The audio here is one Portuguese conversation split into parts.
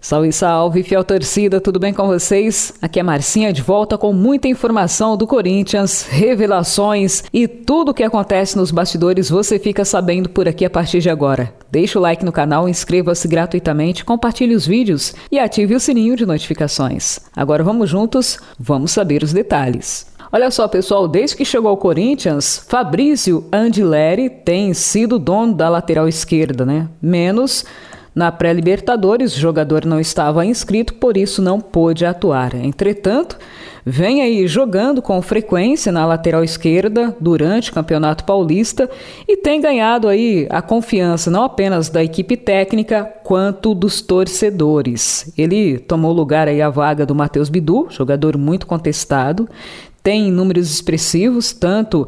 Salve, salve, fiel torcida, tudo bem com vocês? Aqui é Marcinha de volta com muita informação do Corinthians, revelações e tudo o que acontece nos bastidores você fica sabendo por aqui a partir de agora. Deixa o like no canal, inscreva-se gratuitamente, compartilhe os vídeos e ative o sininho de notificações. Agora vamos juntos, vamos saber os detalhes. Olha só, pessoal, desde que chegou ao Corinthians, Fabrício Andileri tem sido dono da lateral esquerda, né? Menos na pré-Libertadores, o jogador não estava inscrito, por isso não pôde atuar. Entretanto, vem aí jogando com frequência na lateral esquerda durante o Campeonato Paulista e tem ganhado aí a confiança não apenas da equipe técnica, quanto dos torcedores. Ele tomou lugar aí a vaga do Matheus Bidu, jogador muito contestado. Tem números expressivos, tanto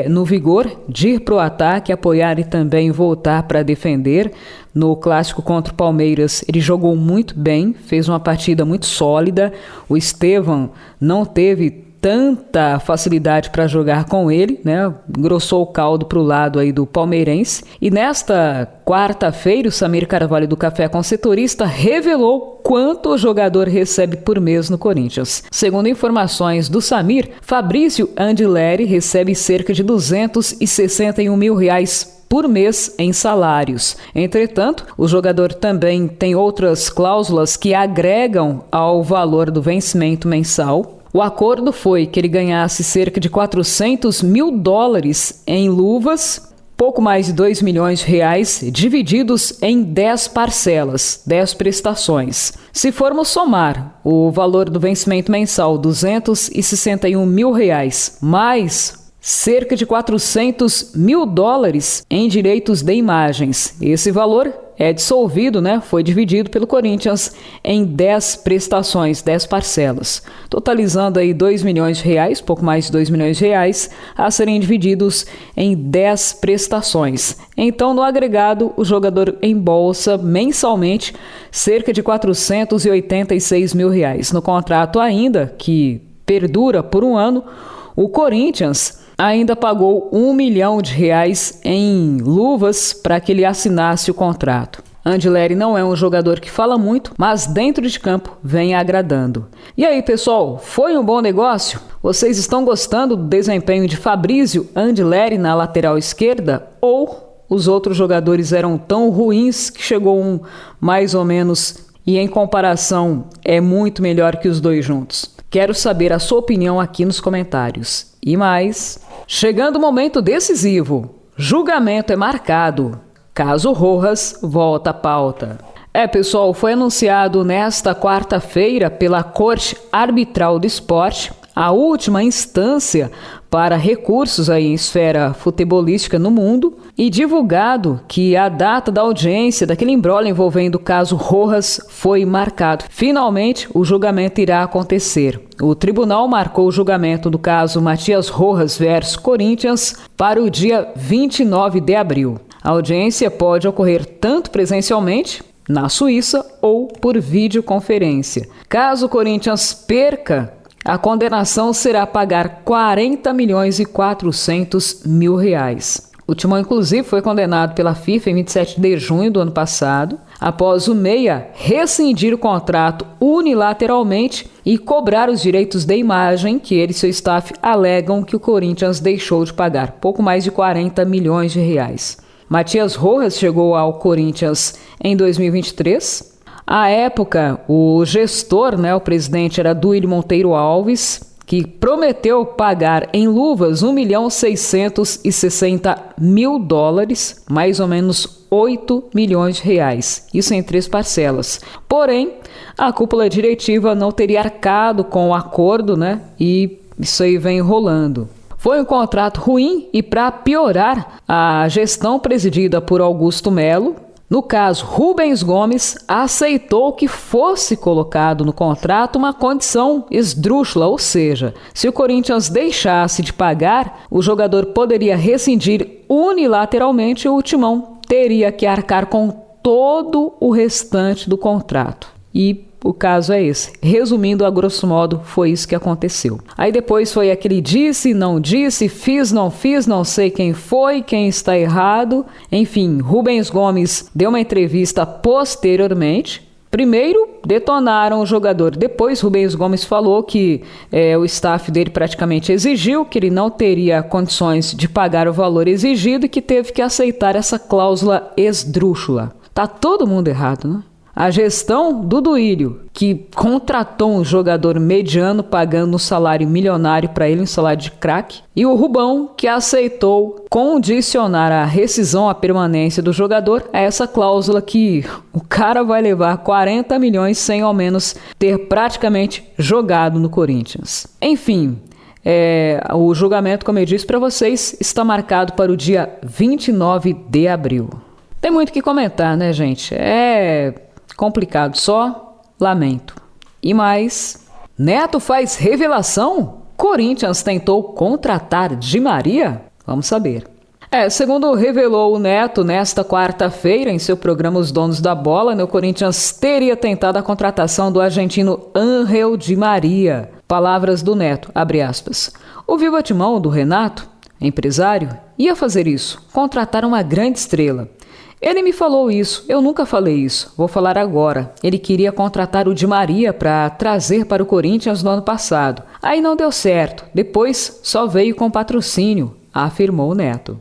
no vigor de ir para o ataque, apoiar e também voltar para defender. No clássico contra o Palmeiras, ele jogou muito bem, fez uma partida muito sólida. O Estevão não teve tanta facilidade para jogar com ele, né? Engrossou o caldo para o lado aí do palmeirense. E nesta quarta-feira, o Samir Carvalho do Café com Setorista revelou quanto o jogador recebe por mês no Corinthians. Segundo informações do Samir, Fabrício Andileri recebe cerca de R$261 mil por mês em salários. Entretanto, o jogador também tem outras cláusulas que agregam ao valor do vencimento mensal. O acordo foi que ele ganhasse cerca de $400 mil em luvas, pouco mais de R$2 milhões, divididos em 10 parcelas, 10 prestações. Se formos somar o valor do vencimento mensal, R$261 mil, mais cerca de $400 mil em direitos de imagens. Esse valor é dissolvido, né? Foi dividido pelo Corinthians em 10 prestações, 10 parcelas, totalizando aí R$2 milhões, pouco mais de R$2 milhões, a serem divididos em 10 prestações. Então, no agregado, o jogador embolsa mensalmente cerca de R$486 mil. No contrato ainda, que perdura por um ano, o Corinthians ainda pagou R$1 milhão em luvas para que ele assinasse o contrato. Andileri não é um jogador que fala muito, mas dentro de campo vem agradando. E aí, pessoal, foi um bom negócio? Vocês estão gostando do desempenho de Fabrício Andileri na lateral esquerda? Ou os outros jogadores eram tão ruins que chegou um mais ou menos e em comparação é muito melhor que os dois juntos? Quero saber a sua opinião aqui nos comentários. E mais, chegando o momento decisivo, julgamento é marcado. Caso Rojas volta à pauta. Pessoal, foi anunciado nesta quarta-feira pela Corte Arbitral do Esporte a última instância para recursos aí em esfera futebolística no mundo e divulgado que a data da audiência daquele imbróglio envolvendo o caso Rojas foi marcado. Finalmente, o julgamento irá acontecer. O tribunal marcou o julgamento do caso Matias Rojas versus Corinthians para o dia 29 de abril. A audiência pode ocorrer tanto presencialmente, na Suíça, ou por videoconferência. Caso o Corinthians perca, a condenação será pagar R$40.400 mil. O Timão, inclusive, foi condenado pela FIFA em 27 de junho do ano passado, após o Meia rescindir o contrato unilateralmente e cobrar os direitos de imagem que ele e seu staff alegam que o Corinthians deixou de pagar, pouco mais de R$40 milhões. Matias Rojas chegou ao Corinthians em 2023. À época, o gestor, o presidente, era Duílio Monteiro Alves, que prometeu pagar em luvas $1.660.000, mais ou menos R$8 milhões, isso em 3 parcelas. Porém, a cúpula diretiva não teria arcado com o acordo, e isso aí vem rolando. Foi um contrato ruim e, para piorar, a gestão presidida por Augusto Melo, no caso, Rubens Gomes aceitou que fosse colocado no contrato uma condição esdrúxula, ou seja, se o Corinthians deixasse de pagar, o jogador poderia rescindir unilateralmente e o Timão teria que arcar com todo o restante do contrato. E o caso é esse. Resumindo, a grosso modo, foi isso que aconteceu. Aí depois foi aquele disse, não disse, fiz, não sei quem foi, quem está errado. Enfim, Rubens Gomes deu uma entrevista posteriormente, Primeiro, detonaram o jogador. Depois, Rubens Gomes falou que o staff dele praticamente exigiu que ele não teria condições de pagar o valor exigido e que teve que aceitar essa cláusula esdrúxula. Tá todo mundo errado, né? A gestão do Duílio, que contratou um jogador mediano pagando um salário milionário para ele, um salário de craque, e o Rubão, que aceitou condicionar a rescisão, a permanência do jogador a essa cláusula que o cara vai levar 40 milhões sem ao menos ter praticamente jogado no Corinthians. Enfim, o julgamento, como eu disse para vocês, está marcado para o dia 29 de abril. Tem muito o que comentar, né, gente? É complicado, só lamento. E mais, Neto faz revelação? Corinthians tentou contratar Di Maria? Vamos saber. Segundo revelou o Neto nesta quarta-feira em seu programa Os Donos da Bola, o Corinthians teria tentado a contratação do argentino Ángel Di Maria. Palavras do Neto, abre aspas. O Viva Timão do Renato, empresário, ia fazer isso, contratar uma grande estrela. Ele me falou isso, eu nunca falei isso, vou falar agora. Ele queria contratar o Di Maria para trazer para o Corinthians no ano passado. Aí não deu certo, depois só veio com patrocínio, afirmou o Neto.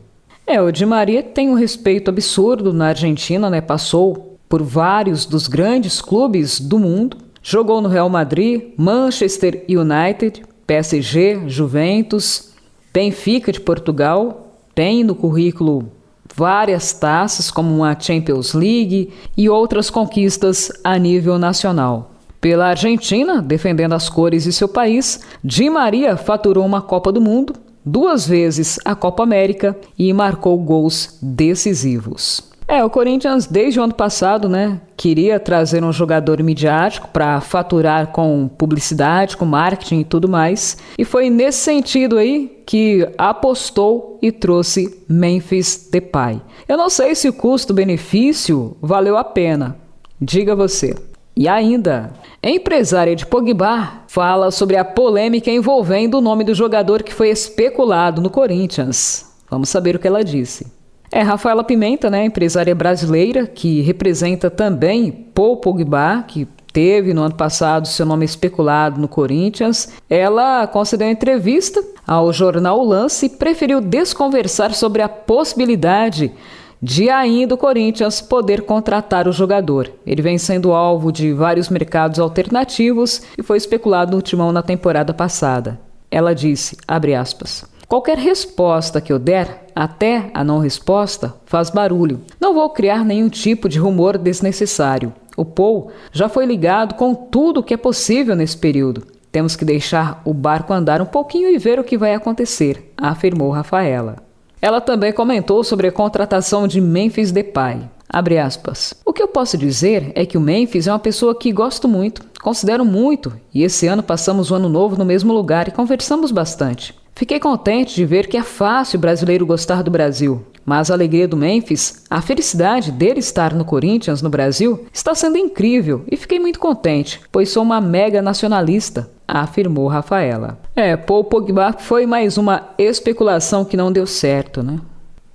O Di Maria tem um respeito absurdo na Argentina, né? Passou por vários dos grandes clubes do mundo. Jogou no Real Madrid, Manchester United, PSG, Juventus, Benfica de Portugal. Tem no currículo várias taças, como uma Champions League e outras conquistas a nível nacional. Pela Argentina, defendendo as cores de seu país, Di Maria faturou uma Copa do Mundo, 2 vezes a Copa América e marcou gols decisivos. O Corinthians, desde o ano passado, queria trazer um jogador midiático para faturar com publicidade, com marketing e tudo mais. E foi nesse sentido aí que apostou e trouxe Memphis Depay. Eu não sei se o custo-benefício valeu a pena. Diga você. E ainda, a empresária de Pogba fala sobre a polêmica envolvendo o nome do jogador que foi especulado no Corinthians. Vamos saber o que ela disse. Rafaela Pimenta, empresária brasileira, que representa também Paul Pogba, que teve no ano passado seu nome especulado no Corinthians. Ela concedeu uma entrevista ao jornal O Lance e preferiu desconversar sobre a possibilidade de ainda o Corinthians poder contratar o jogador. Ele vem sendo alvo de vários mercados alternativos e foi especulado no Timão na temporada passada. Ela disse, abre aspas, qualquer resposta que eu der, até a não resposta, faz barulho. Não vou criar nenhum tipo de rumor desnecessário. O Paul já foi ligado com tudo o que é possível nesse período. Temos que deixar o barco andar um pouquinho e ver o que vai acontecer, afirmou Rafaela. Ela também comentou sobre a contratação de Memphis Depay. Abre aspas. O que eu posso dizer é que o Memphis é uma pessoa que gosto muito, considero muito, e esse ano passamos o ano novo no mesmo lugar e conversamos bastante. Fiquei contente de ver que é fácil o brasileiro gostar do Brasil, mas a alegria do Memphis, a felicidade dele estar no Corinthians, no Brasil, está sendo incrível e fiquei muito contente, pois sou uma mega nacionalista, afirmou Rafaela. Paul Pogba foi mais uma especulação que não deu certo,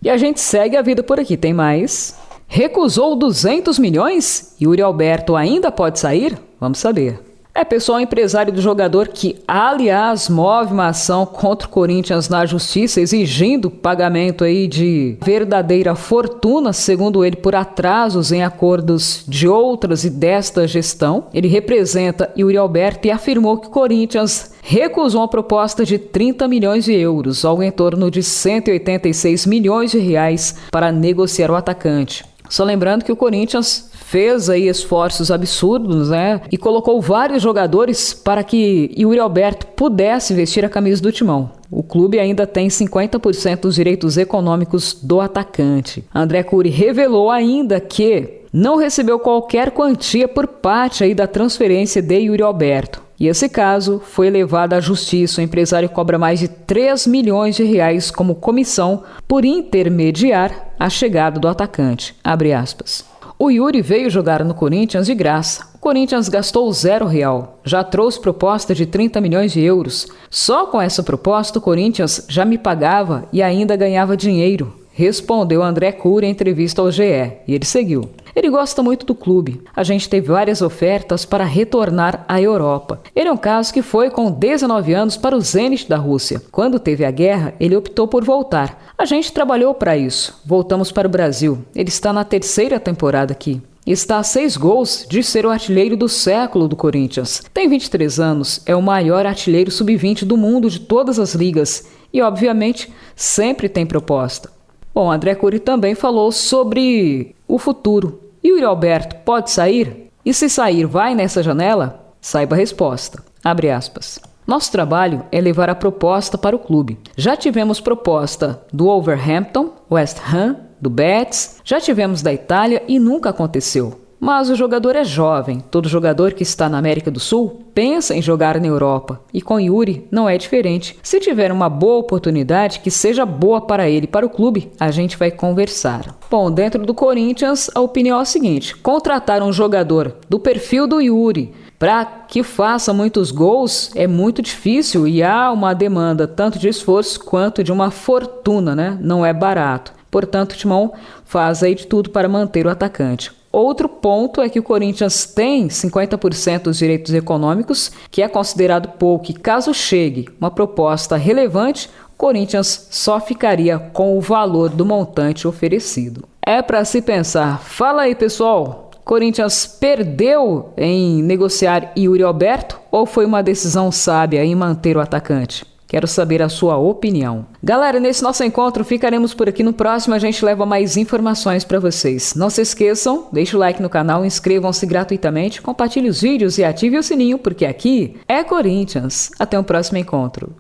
E a gente segue a vida por aqui, tem mais. Recusou 200 milhões? Yuri Alberto ainda pode sair? Vamos saber. Pessoal empresário do jogador que, aliás, move uma ação contra o Corinthians na justiça, exigindo pagamento aí de verdadeira fortuna, segundo ele, por atrasos em acordos de outras e desta gestão. Ele representa Yuri Alberto e afirmou que o Corinthians recusou uma proposta de 30 milhões de euros, algo em torno de 186 milhões de reais, para negociar o atacante. Só lembrando que o Corinthians fez aí esforços absurdos, e colocou vários jogadores para que Yuri Alberto pudesse vestir a camisa do Timão. O clube ainda tem 50% dos direitos econômicos do atacante. André Curi revelou ainda que não recebeu qualquer quantia por parte aí da transferência de Yuri Alberto. E esse caso foi levado à justiça. O empresário cobra mais de 3 milhões de reais como comissão por intermediar a chegada do atacante. Abre aspas. O Yuri veio jogar no Corinthians de graça. O Corinthians gastou R$0. Já trouxe proposta de 30 milhões de euros. Só com essa proposta o Corinthians já me pagava e ainda ganhava dinheiro, respondeu André Curi em entrevista ao GE. E ele seguiu. Ele gosta muito do clube. A gente teve várias ofertas para retornar à Europa. Ele é um caso que foi com 19 anos para o Zenit da Rússia. Quando teve a guerra, ele optou por voltar. A gente trabalhou para isso. Voltamos para o Brasil. Ele está na 3ª temporada aqui. Está a 6 gols de ser o artilheiro do século do Corinthians. Tem 23 anos, é o maior artilheiro sub-20 do mundo de todas as ligas e, obviamente, sempre tem proposta. Bom, André Curi também falou sobre o futuro. Yuri Alberto pode sair? E se sair, vai nessa janela? Saiba a resposta. Abre aspas. Nosso trabalho é levar a proposta para o clube. Já tivemos proposta do Wolverhampton, West Ham, do Betis, já tivemos da Itália e nunca aconteceu. Mas o jogador é jovem, todo jogador que está na América do Sul pensa em jogar na Europa. E com Yuri não é diferente. Se tiver uma boa oportunidade que seja boa para ele e para o clube, a gente vai conversar. Bom, dentro do Corinthians, a opinião é a seguinte: contratar um jogador do perfil do Yuri para que faça muitos gols é muito difícil e há uma demanda tanto de esforço quanto de uma fortuna, né? Não é barato. Portanto, o Timão faz aí de tudo para manter o atacante. Outro ponto é que o Corinthians tem 50% dos direitos econômicos, que é considerado pouco, e caso chegue uma proposta relevante, o Corinthians só ficaria com o valor do montante oferecido. É para se pensar. Fala aí, pessoal. Corinthians perdeu em negociar Yuri Alberto ou foi uma decisão sábia em manter o atacante? Quero saber a sua opinião. Galera, nesse nosso encontro ficaremos por aqui. No próximo a gente leva mais informações para vocês. Não se esqueçam, deixe o like no canal, inscrevam-se gratuitamente, compartilhe os vídeos e ative o sininho, porque aqui é Corinthians. Até o próximo encontro.